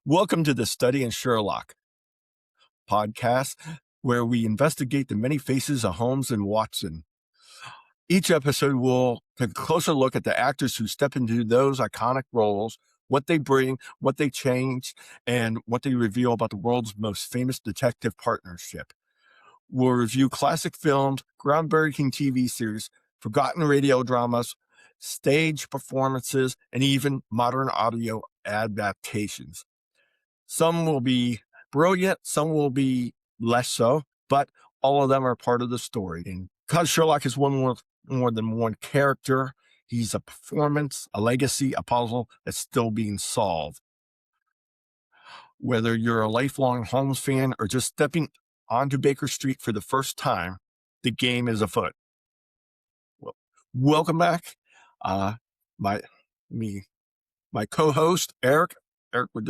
Welcome to the Study in Sherlock podcast, where we investigate the many faces of Holmes and Watson. Each episode will take a closer look at the actors who step into those iconic roles, what they bring, what they change, and what they reveal about the world's most famous detective partnership. We'll review classic films, groundbreaking TV series, forgotten radio dramas, stage performances, and even modern audio adaptations. Some will be brilliant, some will be less so, but all of them are part of the story. And because Sherlock is more than one character, he's a performance, a legacy, a puzzle that's still being solved. Whether you're a lifelong Holmes fan or just stepping onto Baker Street for the first time, the game is afoot. Well, welcome back. My co-host, Eric. Eric, would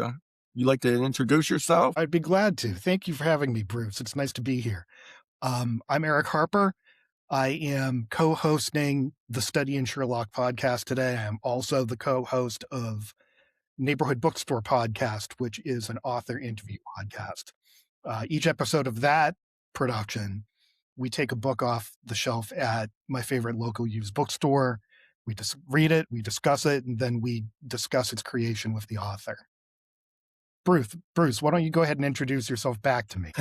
you like to introduce yourself? I'd be glad to. Thank you for having me, Bruce. It's nice to be here. I'm Eric Harper. I am co-hosting the Study in Sherlock podcast today. I am also the co-host of Neighborhood Bookstore podcast, which is an author interview podcast. Each episode of that production, we take a book off the shelf at my favorite local used bookstore. We just read it, we discuss it, and then we discuss its creation with the author. Bruce, why don't you go ahead and introduce yourself back to me?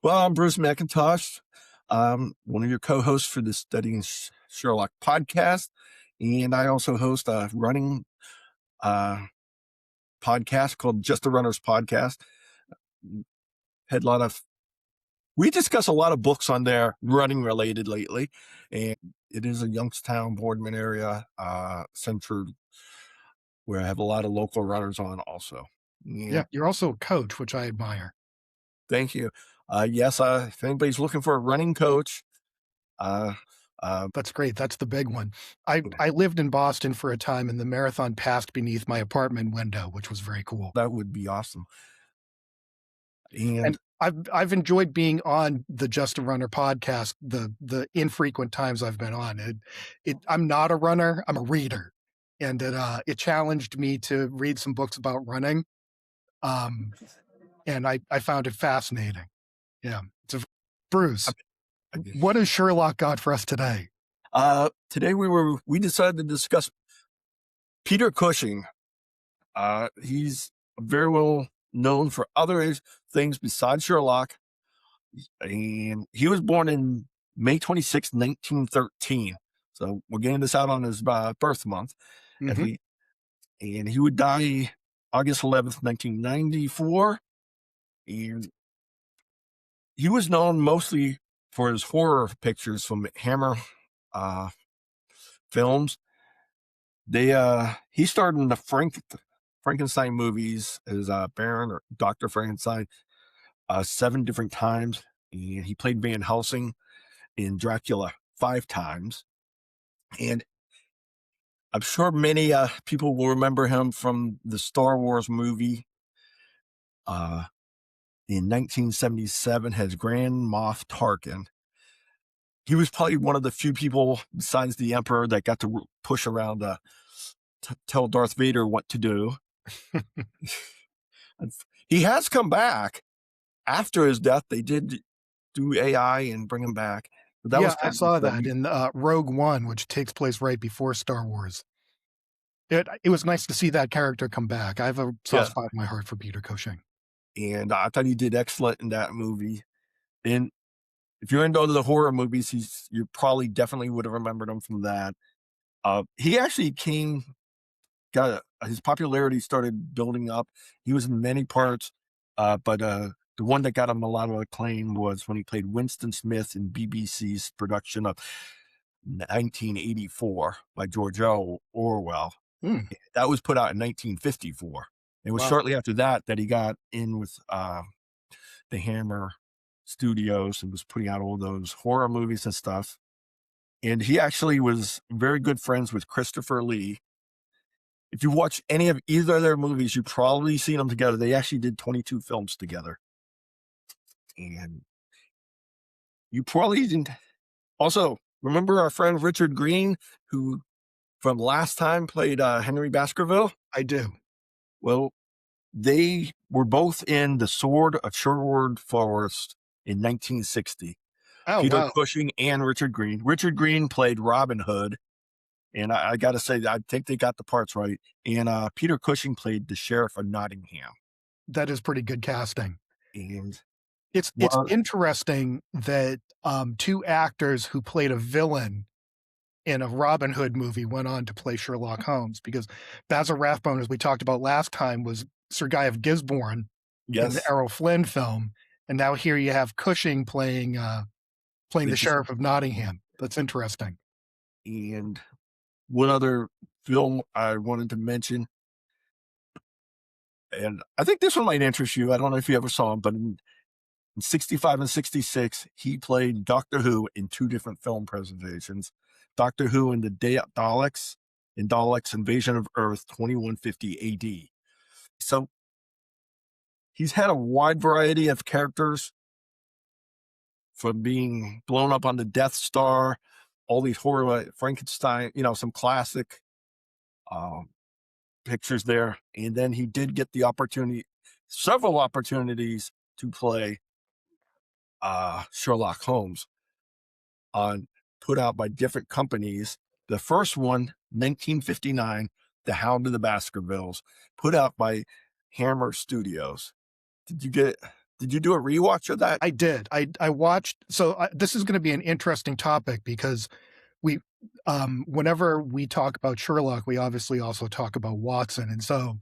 Well, I'm Bruce McIntosh. One of your co-hosts for the Study in Sherlock podcast. And I also host a running podcast called Just the Runners Podcast. We discuss a lot of books on there, running related lately. And it is a Youngstown, Boardman area center where I have a lot of local runners on also. Yeah, you're also a coach, which I admire. Thank you. Yes, if anybody's looking for a running coach, that's great. That's the big one. I lived in Boston for a time, and the marathon passed beneath my apartment window, which was very cool. That would be awesome. And I've enjoyed being on the Just a Runner podcast. The infrequent times I've been on it, I'm not a runner. I'm a reader, and it challenged me to read some books about running. And I found it fascinating. Yeah. So, Bruce, what has Sherlock got for us today? Today we decided to discuss Peter Cushing. He's very well known for other things besides Sherlock. And he was born in May 26, 1913. So we're getting this out on his birth month. Mm-hmm. And he would die August 11th, 1994. And he was known mostly for his horror pictures from Hammer films. He starred in the Frankenstein movies as Baron or Dr. Frankenstein 7 different times. And he played Van Helsing in Dracula 5 times. And I'm sure many people will remember him from the Star Wars movie. In 1977, as Grand Moff Tarkin. He was probably one of the few people besides the Emperor that got to push around to tell Darth Vader what to do. He has come back after his death. They did do AI and bring him back. But I saw that in Rogue One, which takes place right before Star Wars. It was nice to see that character come back. I have a soft spot in my heart for Peter Cushing. And I thought he did excellent in that movie. And if you're into the horror movies, you probably definitely would have remembered him from that. He actually his popularity started building up. He was in many parts, but the one that got him a lot of acclaim was when he played Winston Smith in BBC's production of 1984 by George Orwell. That was put out in 1954. It was shortly after that he got in with the Hammer Studios and was putting out all those horror movies and stuff. And he actually was very good friends with Christopher Lee. If you watch any of either of their movies, you've probably seen them together. They actually did 22 films together. And you probably didn't. Also, remember our friend Richard Green, who from last time played Henry Baskerville? I do. Well, they were both in The Sword of Sherwood Forest in 1960. Oh, Peter wow. Cushing and Richard Green. Richard Green played Robin Hood, and I got to say, I think they got the parts right. And Peter Cushing played the Sheriff of Nottingham. That is pretty good casting. And It's well, interesting that two actors who played a villain in a Robin Hood movie went on to play Sherlock Holmes, because Basil Rathbone, as we talked about last time, was Sir Guy of Gisborne in the yes, Errol Flynn film, and now here you have Cushing playing the Sheriff of Nottingham. That's interesting. and one other film I wanted to mention, and I think this one might interest you. I don't know if you ever saw him, but in 65 and 66, he played Doctor Who in two different film presentations. Doctor Who in the Day of Daleks, in Daleks Invasion of Earth 2150 AD. So he's had a wide variety of characters, from being blown up on the Death Star, all these horror, like Frankenstein, some classic um, pictures there. And then he did get the opportunity, several opportunities to play Sherlock Holmes on put out by different companies. The first one, 1959, The Hound of the Baskervilles, put out by Hammer Studios. Did you do a rewatch of that? I did. I watched. So this is going to be an interesting topic, because we, whenever we talk about Sherlock, we obviously also talk about Watson, and so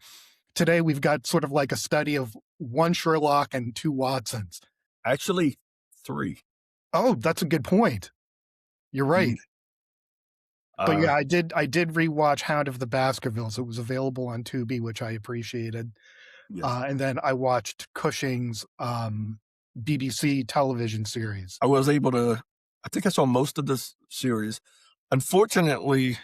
today we've got sort of like a study of one Sherlock and two Watsons. Actually, three. Oh, that's a good point. You're He, right. But uh, yeah, I did rewatch Hound of the Baskervilles. It was available on Tubi, which I appreciated. yes. And then I watched Cushing's BBC television series. I was able to, I think I saw most of this series. Unfortunately,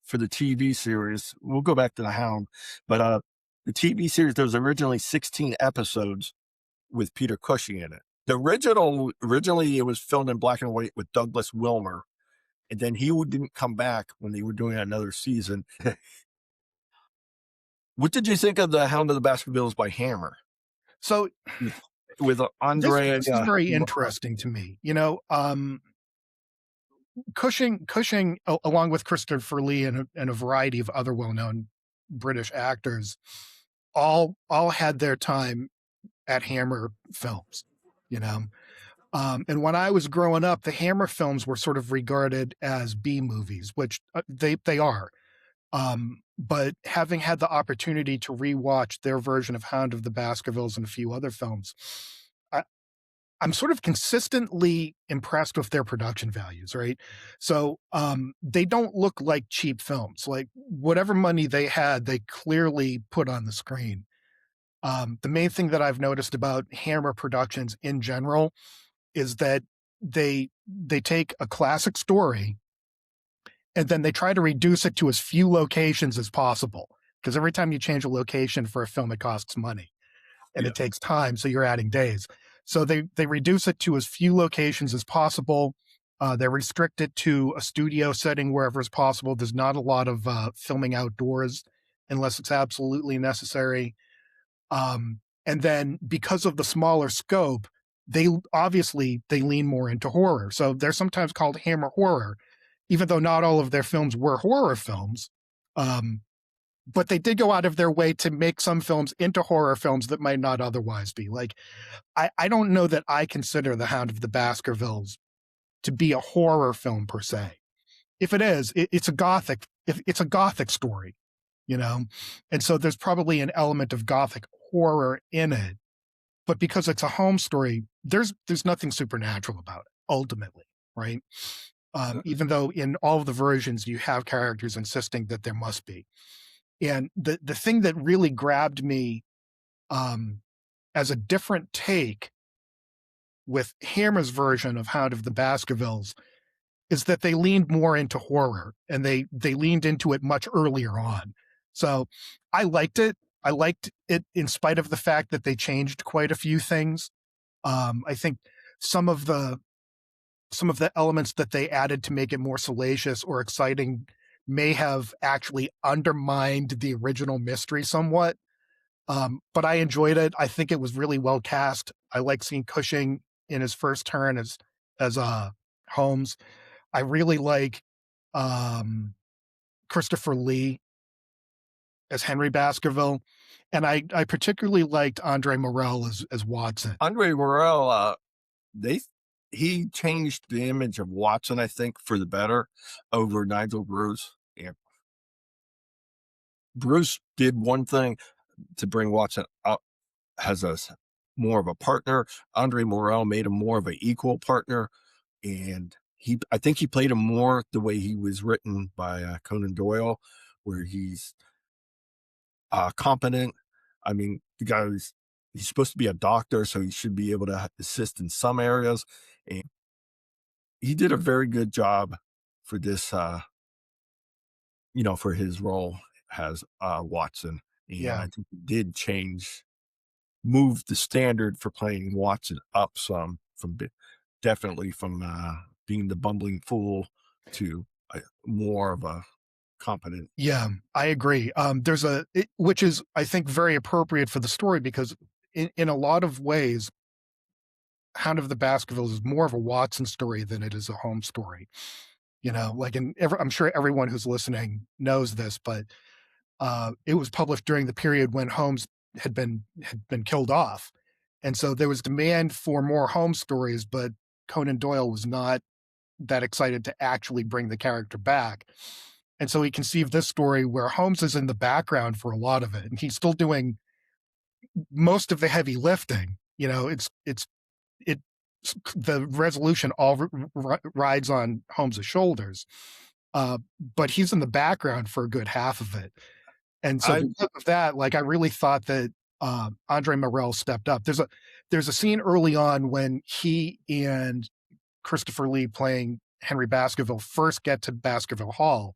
for the TV series, we'll go back to The Hound, but the TV series, there was originally 16 episodes with Peter Cushing in it. Originally, it was filmed in black and white with Douglas Wilmer, and then he didn't come back when they were doing another season. What did you think of The Hound of the Baskervilles by Hammer So with, with this Andre? this is very interesting to me. Cushing, along with Christopher Lee and a variety of other well-known British actors, all had their time at Hammer Films. You know, and when I was growing up, the Hammer films were sort of regarded as B movies, which they are. But having had the opportunity to rewatch their version of Hound of the Baskervilles and a few other films, I'm sort of consistently impressed with their production values, right? So they don't look like cheap films. Like whatever money they had, they clearly put on the screen. The main thing that I've noticed about Hammer Productions in general is that they take a classic story and then they try to reduce it to as few locations as possible. Because every time you change a location for a film, it costs money and it Yes. takes time. So you're adding days. So they reduce it to as few locations as possible. They restrict it to a studio setting wherever is possible. There's not a lot of filming outdoors unless it's absolutely necessary. And then because of the smaller scope, they lean more into horror. So they're sometimes called Hammer horror, even though not all of their films were horror films. But they did go out of their way to make some films into horror films that might not otherwise be. Like, I don't know that I consider The Hound of the Baskervilles to be a horror film per se. If it is, it's a gothic story, you know? And so there's probably an element of gothic horror in it. But because it's a home story, there's nothing supernatural about it, ultimately, right? Even though in all of the versions you have characters insisting that there must be. And the thing that really grabbed me as a different take with Hammer's version of Hound of the Baskervilles is that they leaned more into horror, and they leaned into it much earlier on. So I liked it. I liked it in spite of the fact that they changed quite a few things. I think some of the elements that they added to make it more salacious or exciting may have actually undermined the original mystery somewhat. But I enjoyed it. I think it was really well cast. I like seeing Cushing in his first turn as Holmes. I really like um, Christopher Lee as Henry Baskerville, and I particularly liked Andre Morell as Watson. Andre Morel, they he changed the image of Watson, I think, for the better over Nigel Bruce. Yeah. Bruce did one thing to bring Watson up as more of a partner. Andre Morel made him more of an equal partner, and I think he played him more the way he was written by Conan Doyle, where he's competent. I mean, he's supposed to be a doctor, so he should be able to assist in some areas, and he did a very good job for this. For his role as Watson, and Yeah, I think he did move the standard for playing Watson up some definitely from being the bumbling fool to more of a competent. yeah, I agree. Which is I think very appropriate for the story because in a lot of ways, Hound of the Baskervilles is more of a Watson story than it is a Holmes story. Like I'm sure everyone who's listening knows this, but it was published during the period when Holmes had been killed off, and so there was demand for more Holmes stories, but Conan Doyle was not that excited to actually bring the character back. And so he conceived this story where Holmes is in the background for a lot of it, and he's still doing most of the heavy lifting. It the resolution all rides on Holmes's shoulders, but he's in the background for a good half of it. And so I because of that, like I really thought that Andre Morel stepped up. There's a scene early on when he and Christopher Lee playing Henry Baskerville first get to Baskerville Hall,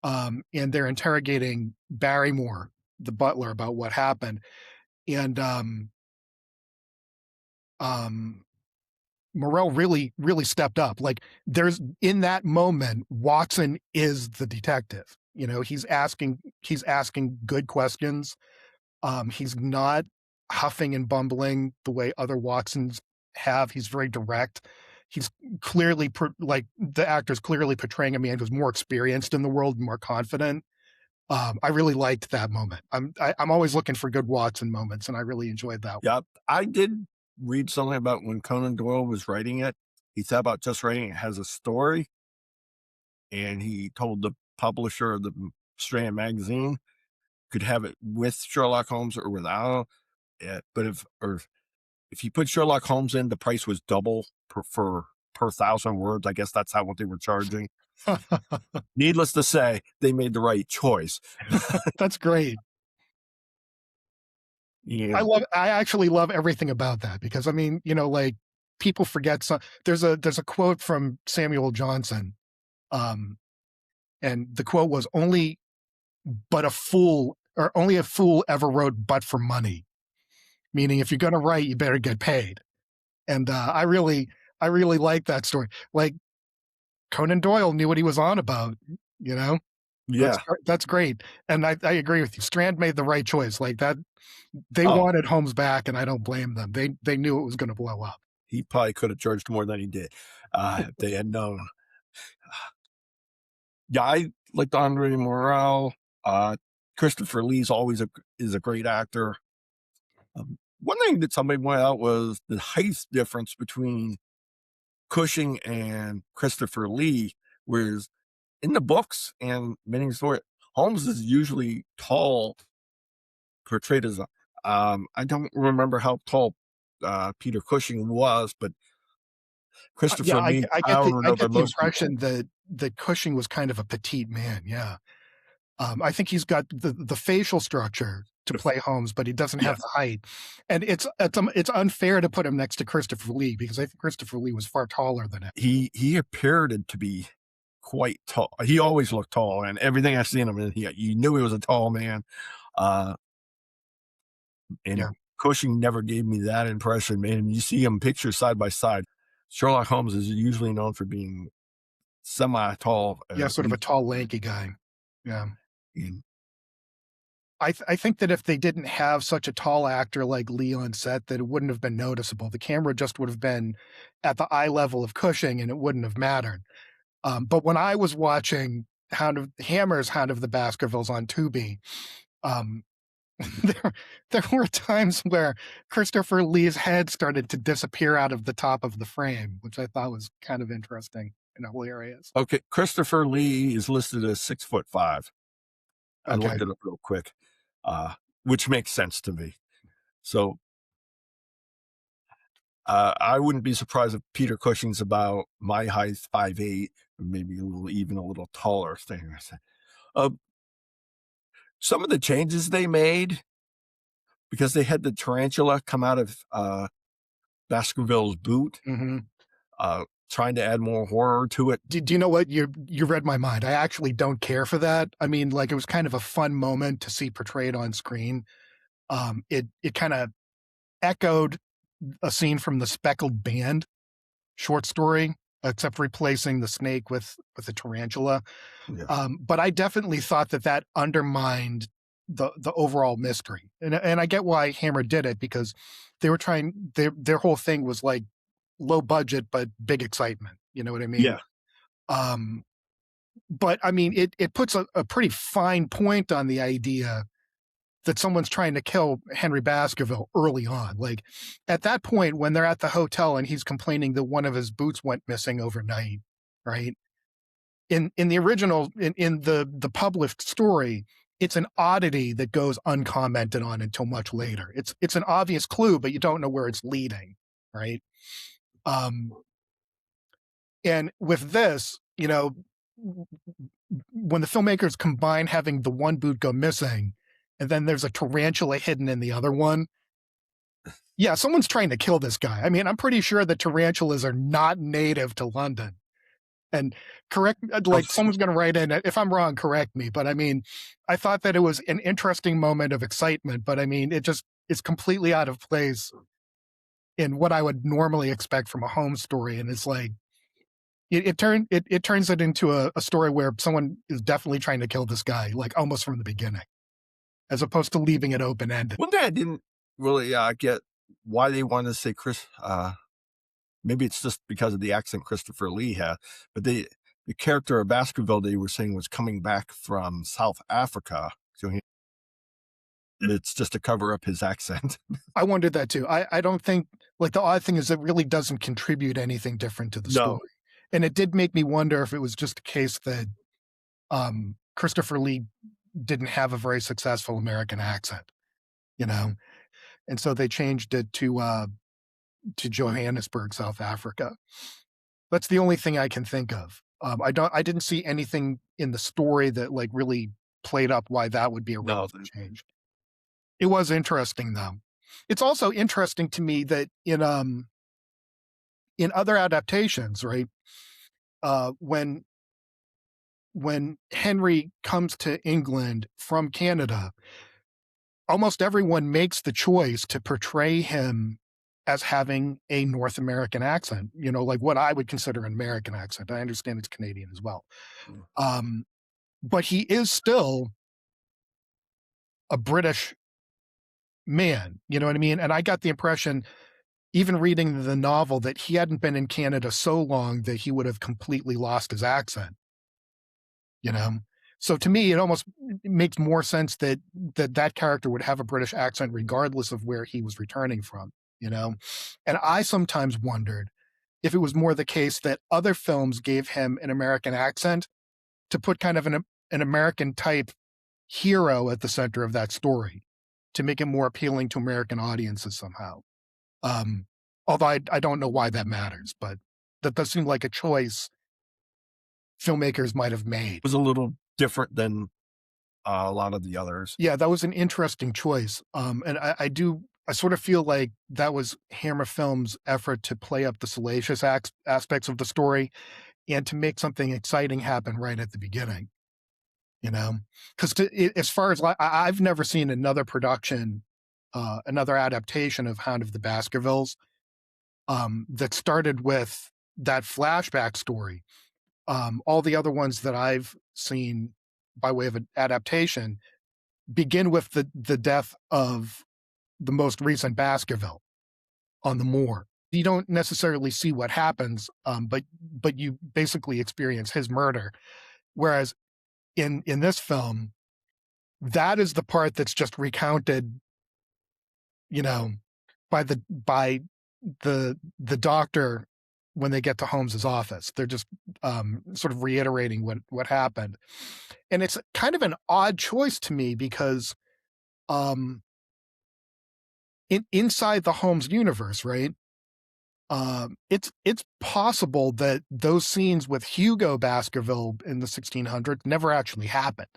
and they're interrogating Barrymore, the butler, about what happened. And um, Morel really, really stepped up. Like there's in that moment, Watson is the detective. He's asking good questions. He's not huffing and bumbling the way other Watsons have. He's very direct. He's clearly like the actor's clearly portraying a man who's more experienced in the world, more confident. I really liked that moment. I'm always looking for good Watson moments, and I really enjoyed that. Yeah, I did read something about when Conan Doyle was writing it. He thought about just writing it as a story, and he told the publisher of the Strand magazine could have it with Sherlock Holmes or without it. But if you put Sherlock Holmes in, the price was double per thousand words. I guess that's how what they were charging. Needless to say, they made the right choice. That's great. Yeah, I actually love everything about that because I mean, like people forget some. There's a quote from Samuel Johnson, um, and the quote was only a fool ever wrote but for money, meaning if you're going to write, you better get paid. And I really like that story. Like Conan Doyle knew what he was on about, you know. That's yeah. that's great, and I agree with you. Strand made the right choice. Like that, they Oh, wanted Holmes back, and I don't blame them. They knew it was going to blow up. he probably could have charged more than he did if they had known. Yeah, I liked Andre Morel. Christopher Lee's always is a great actor. One thing that somebody pointed out was the height difference between Cushing and Christopher Lee, whereas in the books and many stories, Holmes is usually tall, portrayed as a. I don't remember how tall Peter Cushing was, but Yeah, Christopher I, Lee I get the towered I over get the most people. impression that Cushing was kind of a petite man. Yeah, I think he's got the facial structure to play Holmes, but he doesn't have Yes, the height. And it's unfair to put him next to Christopher Lee because I think Christopher Lee was far taller than him. he appeared to be quite tall. He always looked tall, and everything I've seen him in, you knew he was a tall man. Uh, Yeah, and Cushing never gave me that impression, man. You see him pictures side by side. Sherlock Holmes is usually known for being semi tall, yeah, at sort of a least. tall, lanky guy. Yeah. And I think that if they didn't have such a tall actor like Lee on set, that it wouldn't have been noticeable. The camera just would have been at the eye level of Cushing, and it wouldn't have mattered. But when I was watching Hammer's Hound of the Baskervilles on Tubi, um, there were times where Christopher Lee's head started to disappear out of the top of the frame, which I thought was kind of interesting and hilarious. Okay, Christopher Lee is listed as 6'5". I Okay. looked it up real quick, which makes sense to me. So I wouldn't be surprised if Peter Cushing's about my height, 5'8", maybe even a little taller thing. Some of the changes they made, because they had the tarantula come out of Baskerville's boot, Mm-hmm. trying to add more horror to it. Do you know what? You read my mind. I actually don't care for that. I mean, like, it was kind of a fun moment to see portrayed on screen. It kind of echoed a scene from the Speckled Band short story, except replacing the snake with a tarantula. Yeah. But I definitely thought that undermined the overall mystery, and I get why Hammer did it, because they were trying, their whole thing was like low budget but big excitement. You know what I mean? Yeah. But I mean, it puts a pretty fine point on the idea that someone's trying to kill Henry Baskerville early on. Like, at that point, when they're at the hotel and he's complaining that one of his boots went missing overnight, right? In the original, in the published story, it's an oddity that goes uncommented on until much later. It's an obvious clue, but you don't know where it's leading, right? And with this, you know, when the filmmakers combine having the one boot go missing, and then there's a tarantula hidden in the other one. Yeah, someone's trying to kill this guy. I mean, I'm pretty sure that tarantulas are not native to London. And someone's going to write in, if I'm wrong, correct me. But I mean, I thought that it was an interesting moment of excitement, but I mean, it's completely out of place in what I would normally expect from a Holmes story. And it's like, it turns it into a story where someone is definitely trying to kill this guy, like almost from the beginning, as opposed to leaving it open-ended. One thing I didn't really get why they wanted to say Chris. Maybe it's just because of the accent Christopher Lee had, but the character of Baskerville they were saying was coming back from South Africa, so it's just to cover up his accent. I wondered that too. I don't think, like, the odd thing is it really doesn't contribute anything different to the story. And it did make me wonder if it was just a case that Christopher Lee didn't have a very successful American accent, you know? And so they changed it to Johannesburg, South Africa. That's the only thing I can think of. I didn't see anything in the story that like really played up why that would be a relevant change. It was interesting though. It's also interesting to me that in other adaptations, right? When Henry comes to England from Canada, almost everyone makes the choice to portray him as having a North American accent, you know, like what I would consider an American accent. I understand it's Canadian as well. But he is still a British man, you know what I mean? And I got the impression, even reading the novel, that he hadn't been in Canada so long that he would have completely lost his accent, you know? So to me, it almost makes more sense that character would have a British accent regardless of where he was returning from, you know? And I sometimes wondered if it was more the case that other films gave him an American accent to put kind of an American type hero at the center of that story to make it more appealing to American audiences somehow. Although I don't know why that matters, but that does seem like a choice filmmakers might have made. It was a little different than a lot of the others. Yeah, that was an interesting choice. And I sort of feel like that was Hammer Films' effort to play up the salacious aspects of the story and to make something exciting happen right at the beginning, you know? Because as far as I've never seen another production, another adaptation of Hound of the Baskervilles that started with that flashback story. All the other ones that I've seen by way of an adaptation begin with the death of the most recent Baskerville on the moor. You don't necessarily see what happens, but you basically experience his murder. Whereas in this film, that is the part that's just recounted, you know, by the doctor when they get to Holmes's office. They're just sort of reiterating what happened, and it's kind of an odd choice to me because inside the Holmes universe, right? It's possible that those scenes with Hugo Baskerville in the 1600s never actually happened.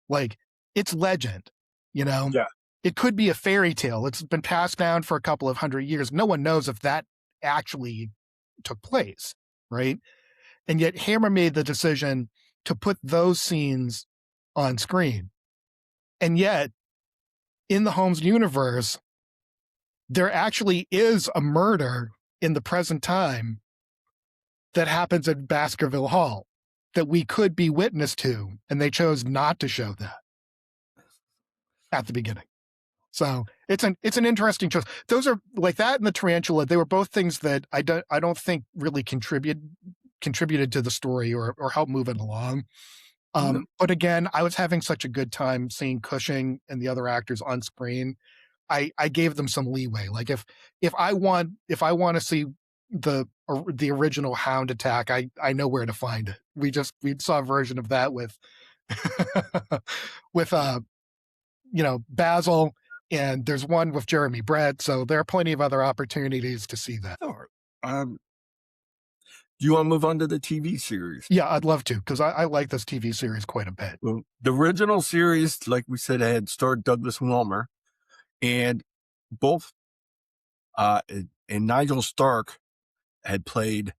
Like, it's legend, you know? Yeah. It could be a fairy tale. It's been passed down for a couple of hundred years. No one knows if that actually took place, right? And yet Hammer made the decision to put those scenes on screen. And yet, in the Holmes universe, there actually is a murder in the present time that happens at Baskerville Hall that we could be witness to, and they chose not to show that at the beginning. So it's an interesting choice. Those are like that and the tarantula. They were both things that I don't think really contributed to the story or helped move it along. But again, I was having such a good time seeing Cushing and the other actors on screen. I gave them some leeway. Like if I want to see the original Hound attack, I know where to find it. We saw a version of that with with Basil, and there's one with Jeremy Brett, so there are plenty of other opportunities to see that. Sure. Do you want to move on to the TV series? Yeah, I'd love to, because I like this TV series quite a bit. Well, the original series, like we said, had starred Douglas Wilmer, and both and Nigel Stark had played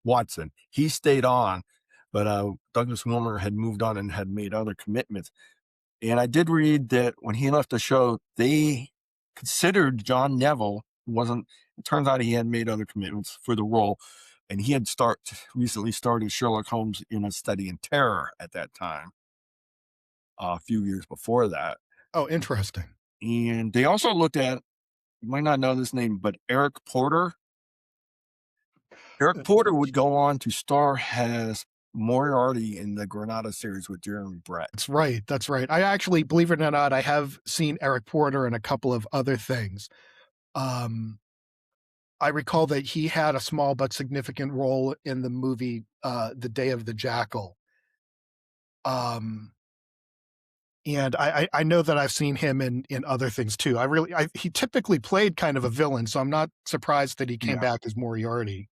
Watson. He stayed on, but Douglas Wilmer had moved on and had made other commitments. And I did read that when he left the show, they considered John Neville. It turns out he had made other commitments for the role, and he had recently started Sherlock Holmes in A Study in Terror at that time, a few years before that. Oh, interesting. And they also looked at, you might not know this name, but Eric Porter. Eric Porter would go on to star as Moriarty in the Granada series with Jeremy Brett. That's right. I actually, believe it or not, I have seen Eric Porter in a couple of other things. I recall that he had a small but significant role in the movie The Day of the Jackal. And I know that I've seen him in other things too. He typically played kind of a villain, so I'm not surprised that he came back as Moriarty.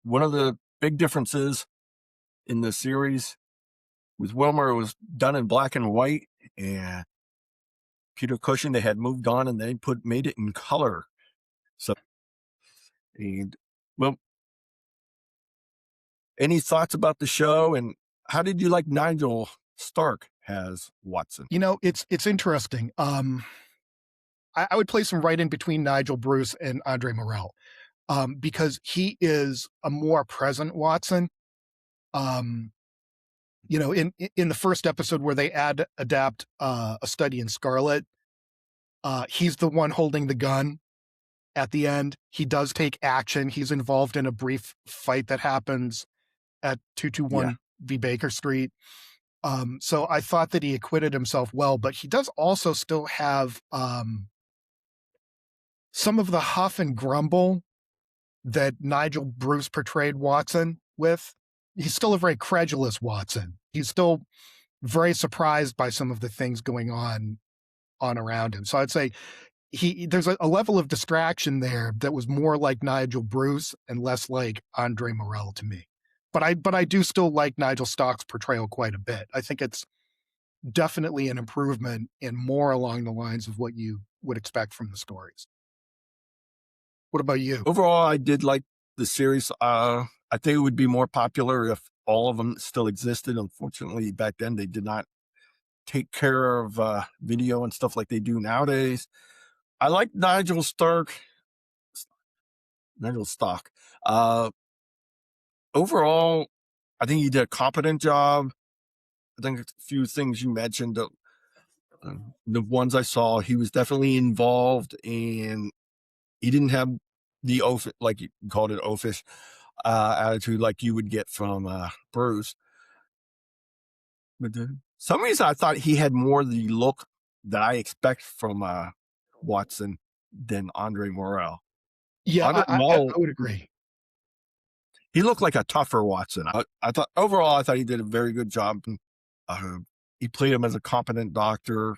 One of the big differences in the series with Wilmer, it was done in black and white, and Peter Cushing, they had moved on and they made it in color. So, and well, any thoughts about the show, and how did you like Nigel Stark as Watson? It's interesting. I would place him right in between Nigel Bruce and Andre Morell, because he is a more present Watson. In the first episode where they adapt A Study in Scarlet, he's the one holding the gun at the end. He does take action. He's involved in a brief fight that happens at 221 V Baker Street. So I thought that he acquitted himself well, but he does also still have some of the huff and grumble that Nigel Bruce portrayed Watson with. He's still a very credulous Watson. He's still very surprised by some of the things going on around him. So I'd say there's a level of distraction there that was more like Nigel Bruce and less like Andre Morell to me. But I do still like Nigel Stark's portrayal quite a bit. I think it's definitely an improvement and more along the lines of what you would expect from the stories. What about you? Overall, I did like the series. I think it would be more popular if all of them still existed. Unfortunately, back then they did not take care of video and stuff like they do nowadays. I like Nigel Stark. Overall, I think he did a competent job. I think a few things you mentioned, the ones I saw, he was definitely involved, and he didn't have the oaf, like you called it, oafish attitude like you would get from Bruce. But some reason I thought he had more the look that I expect from Watson than Andre Morel. Yeah, Andre I Morel, would agree. he looked like a tougher Watson. I thought overall, I thought he did a very good job. Uh, he played him as a competent doctor,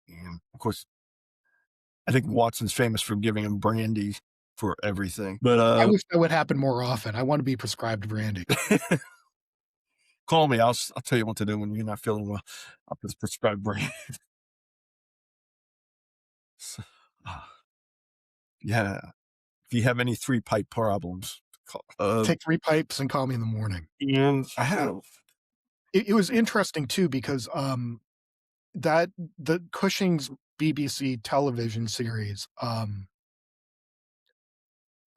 and of course, I think Watson's famous for giving him brandy for everything. But I wish that would happen more often. I want to be prescribed brandy. call me. I'll tell you what to do when you're not feeling well. I'll just prescribe brandy. So, yeah. If you have any 3-pipe problems, call. Take 3 pipes and call me in the morning. And I have. It was interesting too because, that the Cushing's BBC television series,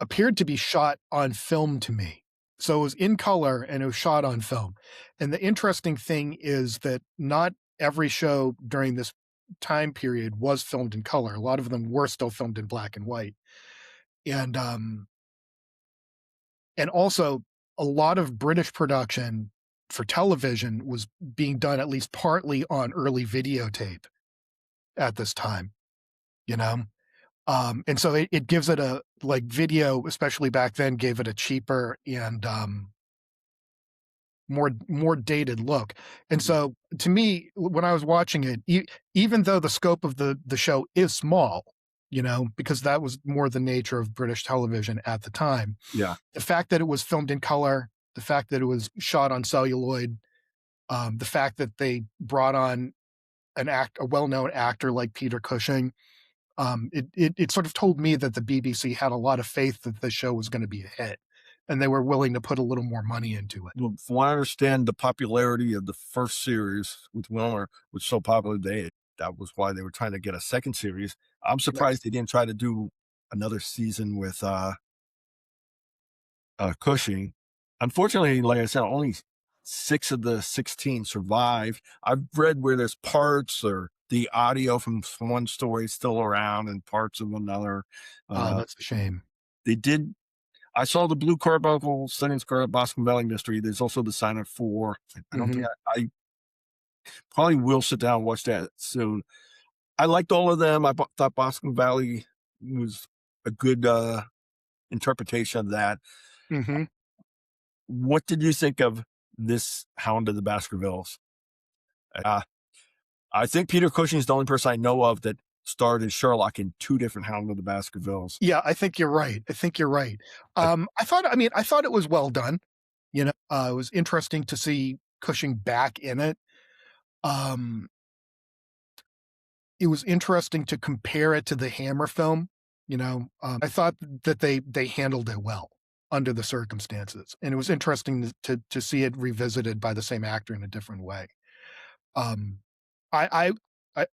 appeared to be shot on film to me. So it was in color and it was shot on film. And the interesting thing is that not every show during this time period was filmed in color. A lot of them were still filmed in black and white. And also a lot of British production for television was being done at least partly on early videotape at this time, you know? And so it gives it a, like, video, especially back then, gave it a cheaper and more dated look. And so to me, when I was watching it, even though the scope of the show is small, because that was more the nature of British television at the time, Yeah. the fact that it was filmed in color, the fact that it was shot on celluloid, the fact that they brought on a well-known actor like Peter Cushing, it sort of told me that the BBC had a lot of faith that the show was going to be a hit, and they were willing to put a little more money into it. Well, from what I understand, the popularity of the first series with Wilmer was so popular that was why they were trying to get a second series. I'm Yes. surprised they didn't try to do another season with Cushing. Unfortunately, like I said, only 6 of the 16 survived. I've read where there's parts or the audio from one story still around and parts of another. Oh, Uh, that's a shame. they did. I saw the Blue Carbuncle, Studying Scarlet Boscombe Valley Mystery. There's also the Silent Four. I don't think Mhm. I probably will sit down and watch that soon. I liked all of them. Thought Boscombe Valley was a good interpretation of that. Mhm. What did you think of this Hound of the Baskervilles? Uh, I think Peter Cushing is the only person I know of that starred as Sherlock in 2 different Hound of the Baskervilles. Yeah, I think you're right. I think you're right. I I thought it was well done. It was interesting to see Cushing back in it. Um, it was interesting to compare it to the Hammer film. I thought that they handled it well under the circumstances, and it was interesting to see it revisited by the same actor in a different way. Um, I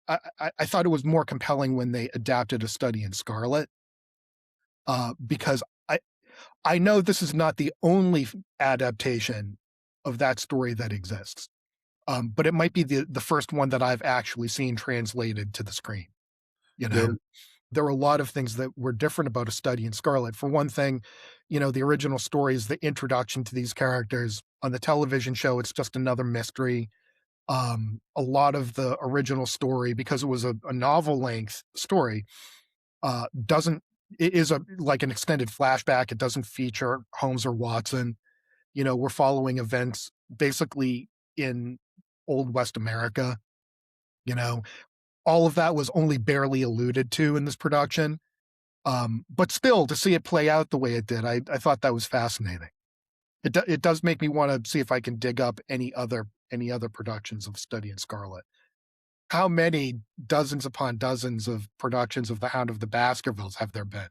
I thought it was more compelling when they adapted A Study in Scarlet, because I know this is not the only adaptation of that story that exists, but it might be the first one that I've actually seen translated to the screen. You there know, there were a lot of things that were different about A Study in Scarlet. For one thing, the original story is the introduction to these characters. On the television show, it's just another mystery. A lot of the original story, because it was a novel length story, doesn't it is a like an extended flashback. It doesn't feature Holmes or Watson. We're following events basically in Old West America. You know, all of that was only barely alluded to in this production. But still, to see it play out the way it did, I thought that was fascinating. It does make me want to see if I can dig up any other productions of Study in Scarlet. How many dozens upon dozens of productions of The Hound of the Baskervilles have there been?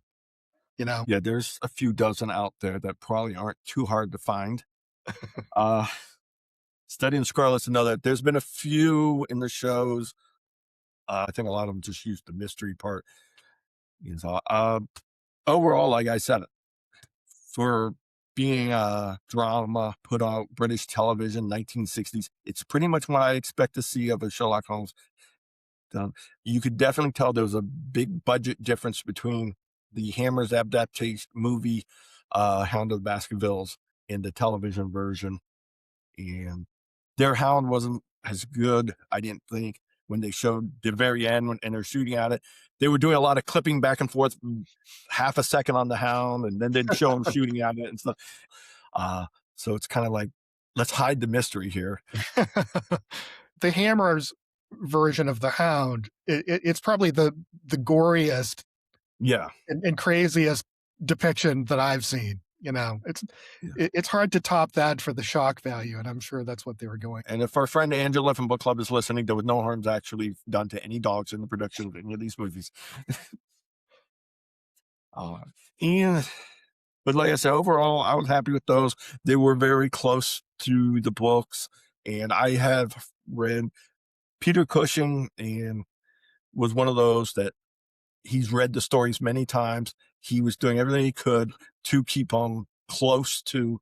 You know? Yeah, there's a few dozen out there that probably aren't too hard to find. Uh, Studying Scarlet's another. There's been a few in the shows. I think a lot of them just use the mystery part. Overall, like I said, for being a drama put on British television, 1960s, it's pretty much what I expect to see of a Sherlock Holmes done. You could definitely tell there was a big budget difference between the Hammer's adaptation movie, Hound of the Baskervilles, and the television version. And their Hound wasn't as good, I didn't think, when they showed the very end and they're shooting at it. They were doing a lot of clipping back and forth, half a second on the Hound, and then they'd show them shooting at it and stuff. Uh, so it's kind of like, let's hide the mystery here. The Hammer's version of the Hound, it's probably the goriest Yeah. and craziest depiction that I've seen. It's hard to top that for the shock value, and I'm sure that's what they were going. And if our friend Angela from Book Club is listening, there was no harms actually done to any dogs in the production of any of these movies. And but like I said, overall, I was happy with those. They were very close to the books, and I have read Peter Cushing, and was one of those that he's read the stories many times. He was doing everything he could to keep them close to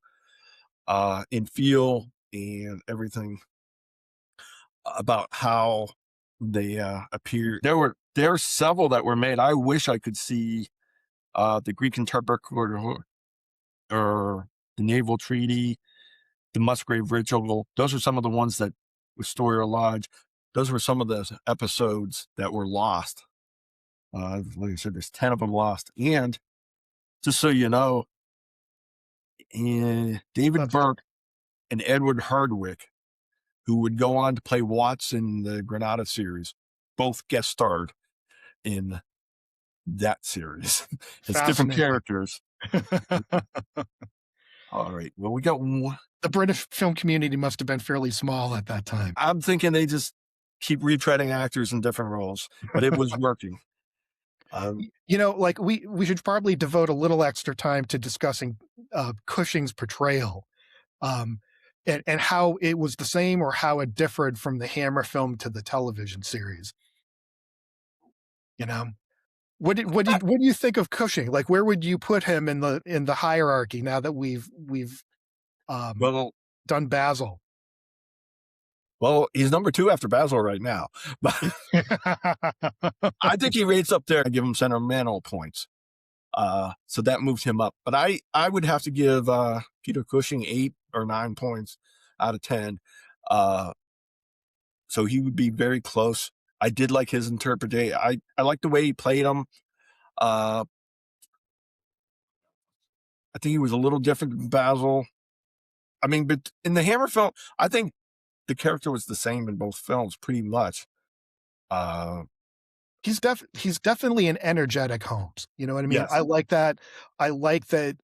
in feel and everything about how they appear. There are several that were made. I wish I could see the Greek Interpreter or the Naval Treaty, the Musgrave Ritual. Those are some of the ones that with Story Lodge. Those were some of the episodes that were lost. Like I said, there's 10 of them lost. And just so you know, David Burke and Edward Hardwicke, who would go on to play Watts in the Granada series, both guest starred in that series. It's different characters. All right. Well, we got one. The British film community must have been fairly small at that time. I'm thinking they just keep retreading actors in different roles, but it was working. We should probably devote a little extra time to discussing Cushing's portrayal, and how it was the same or how it differed from the Hammer film to the television series. What do you think of Cushing? Like, where would you put him in the hierarchy now that we've done Basil? Well, he's number 2 after Basil right now, but I think he rates up there. I give him sentimental points. So that moved him up, but I would have to give Peter Cushing 8 or 9 points out of 10. So he would be very close. I did like his interpretation. I like the way he played him. I think he was a little different than Basil. I mean, but in the Hammer film, I think the character was the same in both films, pretty much. He's definitely an energetic Holmes. You know what I mean? Yes. I like that. I like that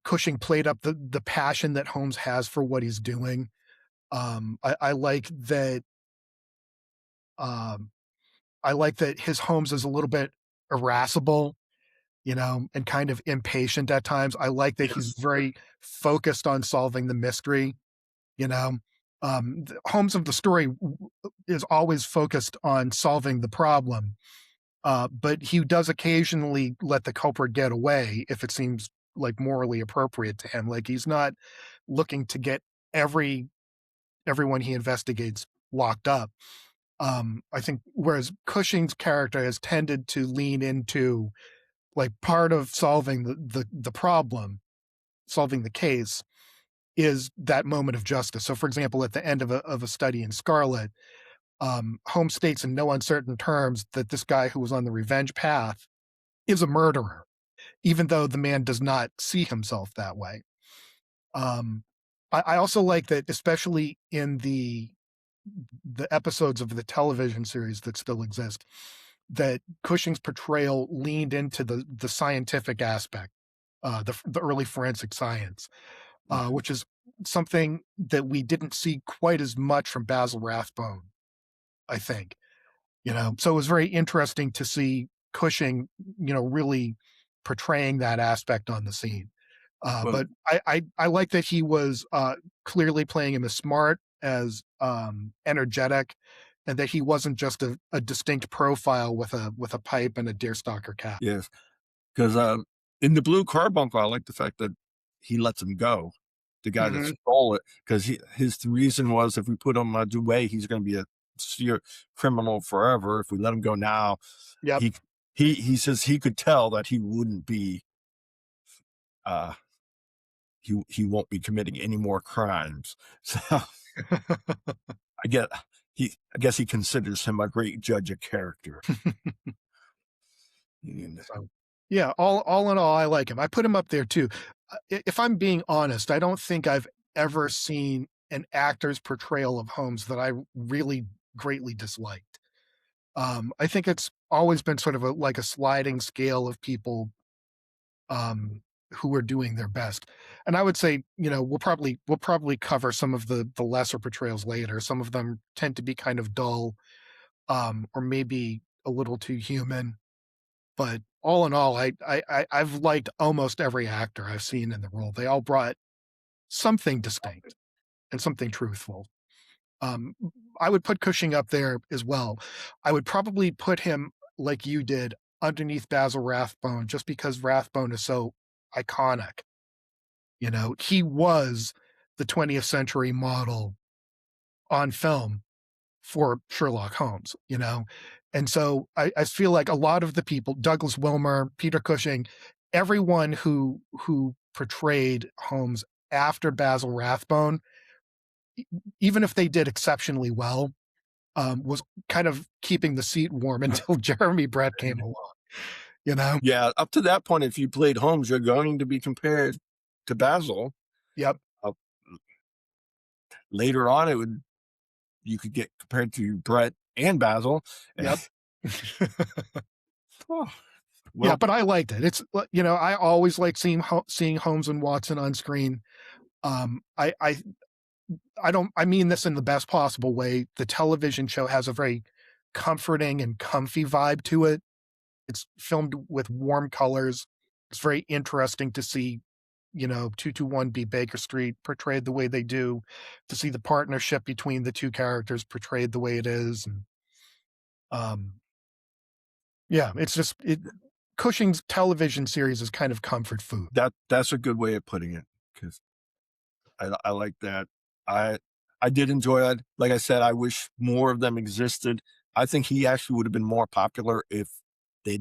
Cushing played up the passion that Holmes has for what he's doing. I like that. I like that his Holmes is a little bit irascible, and kind of impatient at times. I like that he's very focused on solving the mystery. Holmes of the story is always focused on solving the problem, but he does occasionally let the culprit get away if it seems like morally appropriate to him. Like, he's not looking to get everyone he investigates locked up. I think whereas Cushing's character has tended to lean into, like, part of solving the problem, solving the case, is that moment of justice. So, for example, at the end of a study in Scarlet, Holmes states in no uncertain terms that this guy who was on the revenge path is a murderer, even though the man does not see himself that way. I also like that, especially in the episodes of the television series that still exist, that Cushing's portrayal leaned into the scientific aspect, the early forensic science, which is something that we didn't see quite as much from Basil Rathbone, I think. So it was very interesting to see Cushing, really portraying that aspect on the scene. But I like that he was clearly playing him as smart, as energetic, and that he wasn't just a distinct profile with a pipe and a deerstalker cap. Yes, because In the Blue Carbuncle, I like the fact that he lets him go. The guy that Hmm. stole it, because his reason was if we put him away, he's going to be a criminal forever. If we let him go now, Yep. he he says he could tell that he wouldn't be uh he won't be committing any more crimes. So I get I guess he considers him a great judge of character. And So, yeah, all in all, I like him. I put him up there too. If I'm being honest, I don't think I've ever seen an actor's portrayal of Holmes that I really greatly disliked. I think it's always been sort of like a sliding scale of people um, who are doing their best. And I would say, we'll probably cover some of the lesser portrayals later. Some of them tend to be kind of dull, or maybe a little too human. But all in all, I've liked almost every actor I've seen in the role. They all brought something distinct and something truthful. Um, I would put Cushing up there as well. I would probably put him like you did underneath Basil Rathbone, just because Rathbone is so iconic. He was the 20th century model on film for Sherlock Holmes, And so I feel like a lot of the people, Douglas Wilmer, Peter Cushing, everyone who portrayed Holmes after Basil Rathbone, even if they did exceptionally well, was kind of keeping the seat warm until Jeremy Brett came along. yeah, up to that point, if you played Holmes, you're going to be compared to Basil. Yep. Uh, Later on, you could get compared to Brett and Basil. Yep. Oh, Yeah, well, but I liked it. I always like seeing Holmes and Watson on screen. I mean this in the best possible way. The television show has a very comforting and comfy vibe to it. It's filmed with warm colors. It's very interesting to see, 221B Baker Street portrayed the way they do, to see the partnership between the two characters portrayed the way it is. And, um, yeah, it's just Cushing's television series is kind of comfort food. that's a good way of putting it, because I like that. I I did enjoy it. Like I said, I wish more of them existed. I think he actually would have been more popular if they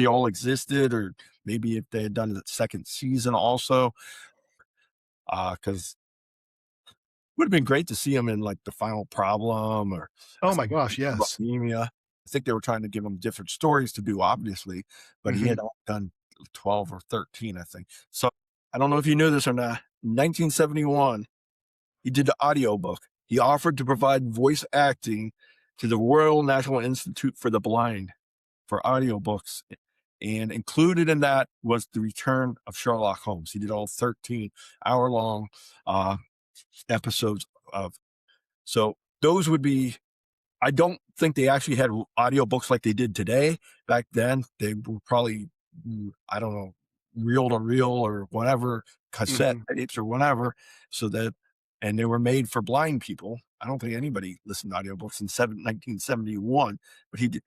all existed, or maybe if they had done the second season also. Because would have been great to see him in like The Final Problem, or I Oh my think gosh, yes. Bohemia. I think they were trying to give him different stories to do, obviously, but he Hmm. had only done 12 or 13, I think. So I don't know if you knew this or not. In 1971, he did the audiobook. He offered to provide voice acting to the Royal National Institute for the Blind for audiobooks. And included in that was the return of Sherlock Holmes. He did all 13-hour-long uh, episodes of. So those would be, I don't think they actually had audiobooks like they did today. Back then, they were probably, I don't know, reel to reel or whatever, cassette Hmm. tapes or whatever. And they were made for blind people. I don't think anybody listened to audiobooks in 1971, but he did.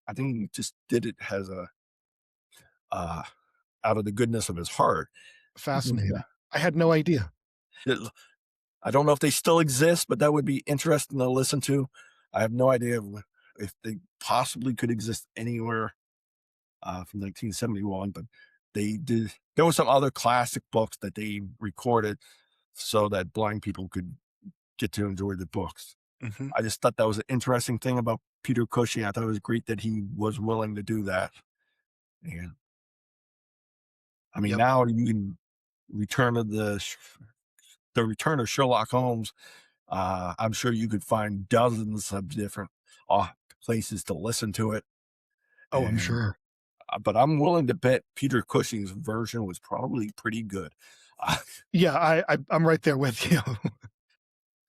I think he just did it as uh, out of the goodness of his heart. Fascinating. I had no idea. I don't know if they still exist, but that would be interesting to listen to. I have no idea if they possibly could exist anywhere from 1971, but they did. There were some other classic books that they recorded so that blind people could get to enjoy the books. Hmm. I just thought that was an interesting thing about Peter Cushing. I thought it was great that he was willing to do that. And I mean, Yep. now you can return of the return of Sherlock Holmes. I'm sure you could find dozens of different uh, places to listen to it. Oh, I'm And sure. but I'm willing to bet Peter Cushing's version was probably pretty good. Uh, Yeah, I'm right there with you.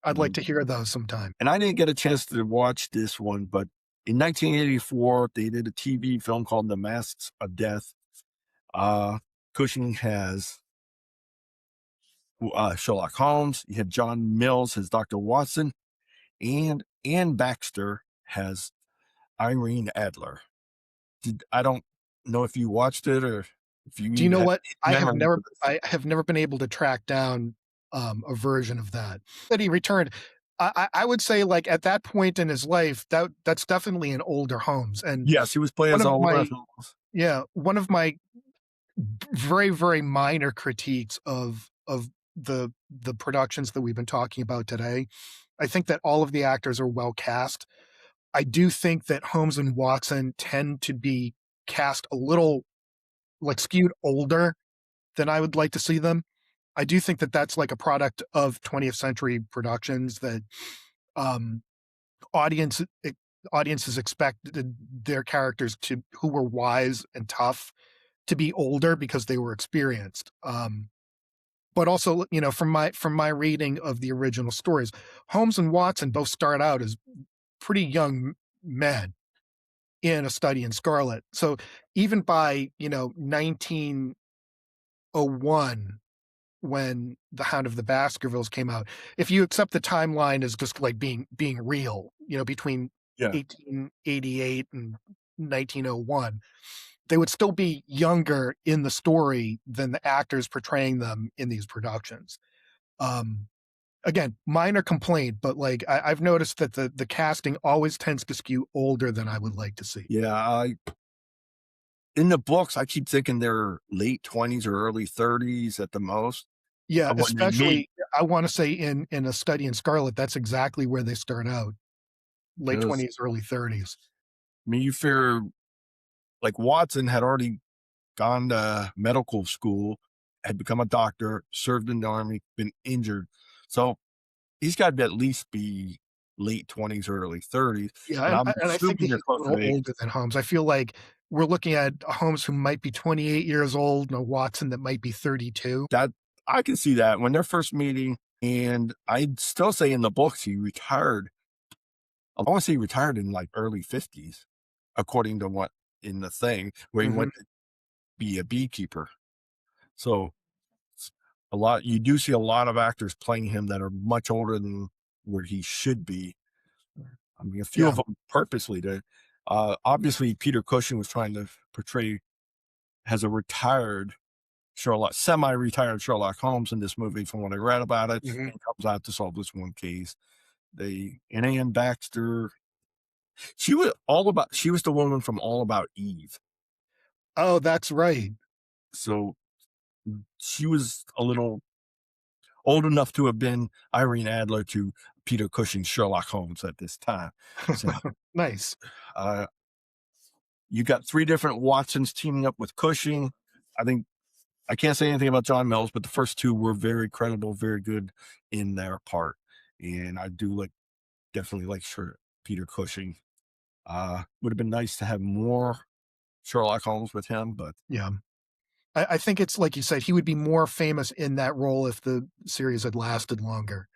I'd like mm, to hear those sometime. and I didn't get a chance to watch this one, but in 1984 they did a TV film called The Masks of Death. Uh, Cushing has Sherlock Holmes. You have John Mills as Dr. Watson, and Anne Baxter has Irene Adler. I don't know if you watched it or. If you Do you know have what? memory for this. I have never been able to track down a version of that. That he returned. I would say like at that point in his life, that's definitely an older Holmes. And Yes, he was playing one as of older. my one of my very, very minor critiques of the productions that we've been talking about today. I think that all of the actors are well cast. I do think that Holmes and Watson tend to be cast a little like skewed older than I would like to see them. I do think that that's like a product of 20th century productions that um, audience audiences expected their characters to who were wise and tough to be older because they were experienced. But also, you know, from my reading of the original stories, Holmes and Watson both start out as pretty young men in A Study in Scarlet. So even by 1901, when The Hound of the Baskervilles came out, if you accept the timeline as just like being real, between Yeah. 1888 and 1901, they would still be younger in the story than the actors portraying them in these productions. Um, Again, minor complaint, but like I've noticed that the casting always tends to skew older than I would like to see. Yeah. In the books, I keep thinking they're late 20s or early 30s at the most Yeah, of when they meet. especially I want to say in A Study in Scarlet, that's exactly where they start out, late Because, 20s, early 30s. I mean, you figure like Watson had already gone to medical school, had become a doctor, served in the army, been injured. So he's got to at least be late 20s, early 30s. Yeah, And I'm and I think assuming that they're he's a close to little age. older than Holmes. I feel like we're looking at a Holmes who might be 28 years old and a Watson that might be 32. That I can see that when they're first meeting. And I'd still say in the books he retired. I want to say he retired in like early 50s, according to what in the thing where he Mhm. went to be a beekeeper. So a lot you do see a lot of actors playing him that are much older than where he should be. I mean, a few of Yeah. them purposely to. Obviously, Peter Cushing was trying to portray as a retired semi-retired Sherlock Holmes in this movie. From what I read about it, Mhm. and comes out to solve this one case. And Ann Baxter, she was the woman from All About Eve. Oh, that's right. So she was a little old enough to have been Irene Adler to Peter Cushing's Sherlock Holmes at this time. So Nice. uh, you got three different Watsons teaming up with Cushing. I think I can't say anything about John Mills, but the first two were very credible, very good in their part. And I do definitely like Peter Cushing. Would have been nice to have more Sherlock Holmes with him, but Yeah. I think it's like you said, he would be more famous in that role if the series had lasted longer.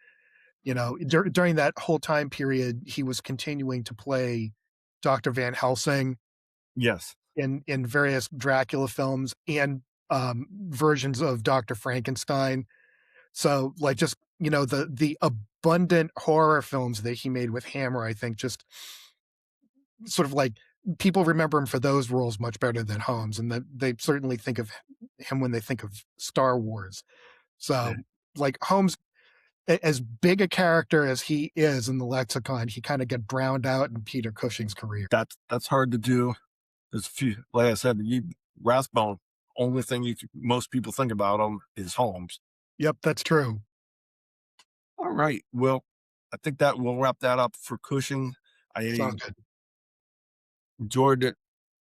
During that whole time period, he was continuing to play Dr. Van Helsing yes, in various Dracula films and versions of Dr. Frankenstein. So like just, the abundant horror films that he made with Hammer, I think just sort of like people remember him for those roles much better than Holmes. And that they certainly think of him when they think of Star Wars. eh, So like Holmes, as big a character as he is in the lexicon, he kind of got drowned out in Peter Cushing's career. that's hard to do. There's a few, like I said, Rathbone. Only thing most people think about him is Holmes. Yep, that's true. All right, well, I think that we'll wrap that up for Cushing. I Sounds good. enjoyed it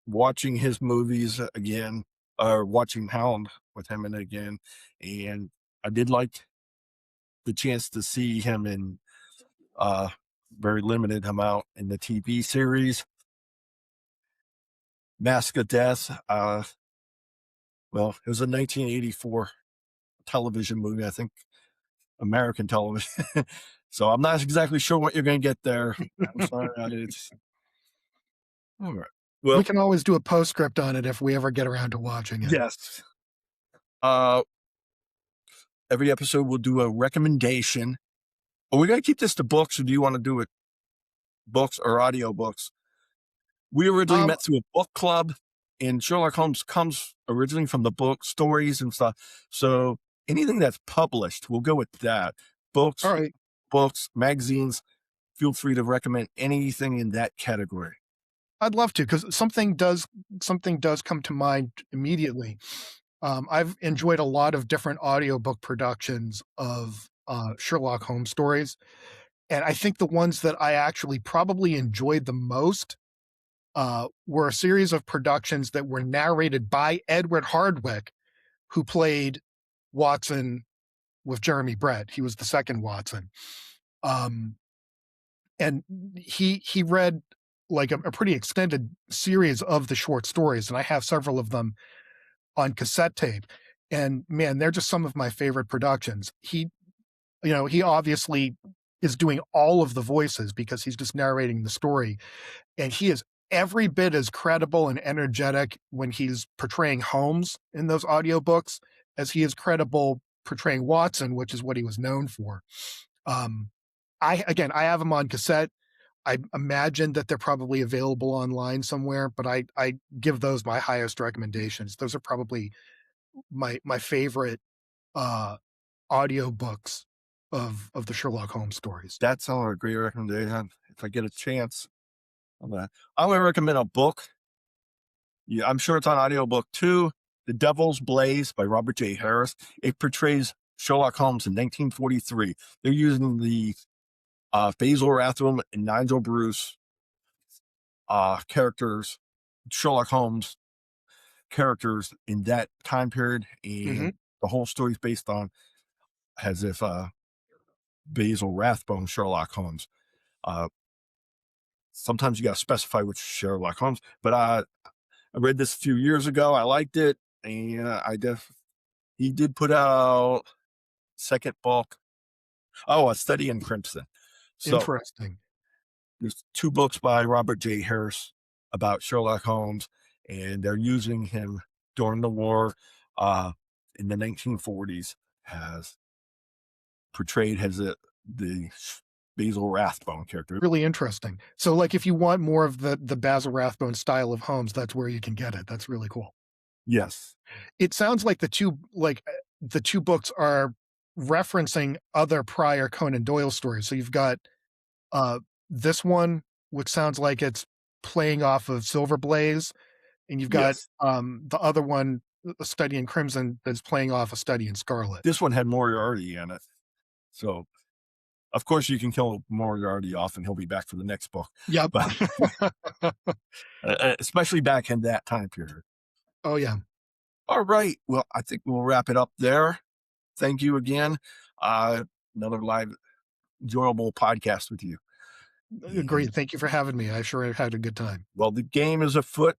watching his movies again, or watching Hound with him in it again, and I did like the chance to see him in uh very limited amount in the TV series Mask of Death. Well, it was a 1984 television movie, I think, American television. So I'm not exactly sure what you're going to get there. I'm sorry. It's all right. We Well, can always do a postscript on it if we ever get around to watching it. yes. Uh, every episode we'll do a recommendation. Are we going to keep this to books, or do you want to do it books or audio books? We originally Um, met through a book club. And Sherlock Holmes comes originally from the book stories and stuff. So anything that's published, we'll go with that. All Books, right. magazines, feel free to recommend anything in that category. I'd love to, because something does come to mind immediately. I've enjoyed a lot of different audiobook productions of Sherlock Holmes stories, and I think the ones that I actually probably enjoyed the most were a series of productions that were narrated by Edward Hardwicke, who played Watson with Jeremy Brett. He was the second Watson. Um, and he read like a pretty extended series of the short stories, and I have several of them on cassette tape. And man, they're just some of my favorite productions. He obviously is doing all of the voices because he's just narrating the story, and he is every bit as credible and energetic when he's portraying Holmes in those audiobooks as he is credible portraying Watson, which is what he was known for. Um, I have them on cassette. I imagine that they're probably available online somewhere, but I give those my highest recommendations. Those are probably my favorite uh audiobooks of the Sherlock Holmes stories. That's all a great recommendation. If I get a chance, I'm going to recommend a book. Yeah, I'm sure it's on audiobook too. The Devil's Blaze by Robert J. Harris. It portrays Sherlock Holmes in 1943. They're using the Basil Rathbone and Nigel Bruce characters, Sherlock Holmes characters in that time period, Mhm. and the whole story is based on as if Basil Rathbone Sherlock Holmes. Uh, Sometimes you got to specify which Sherlock Holmes, but I read this a few years ago. I liked it, and he did put out second book. Oh, A Study in Crimson. So Interesting. there's two books by Robert J. Harris about Sherlock Holmes, and they're using him during the war in the 1940s as portrayed as the Basil Rathbone character. Really interesting. So, like, if you want more of the Basil Rathbone style of Holmes, that's where you can get it. That's really cool. Yes. It sounds like the two books are referencing other prior Conan Doyle stories. So you've got uh this one, which sounds like it's playing off of Silver Blaze, and you've got Yes. the other one, A Study in Crimson, that's playing off A Study in Scarlet. This one had Moriarty in it. So, of course, you can kill Moriarty off and he'll be back for the next book. Yep. But especially back in that time period. Oh yeah. All right. Well, I think we'll wrap it up there. Thank you again. Another live, enjoyable podcast with you. Agreed. Thank you for having me. I sure had a good time. Well, the game is afoot.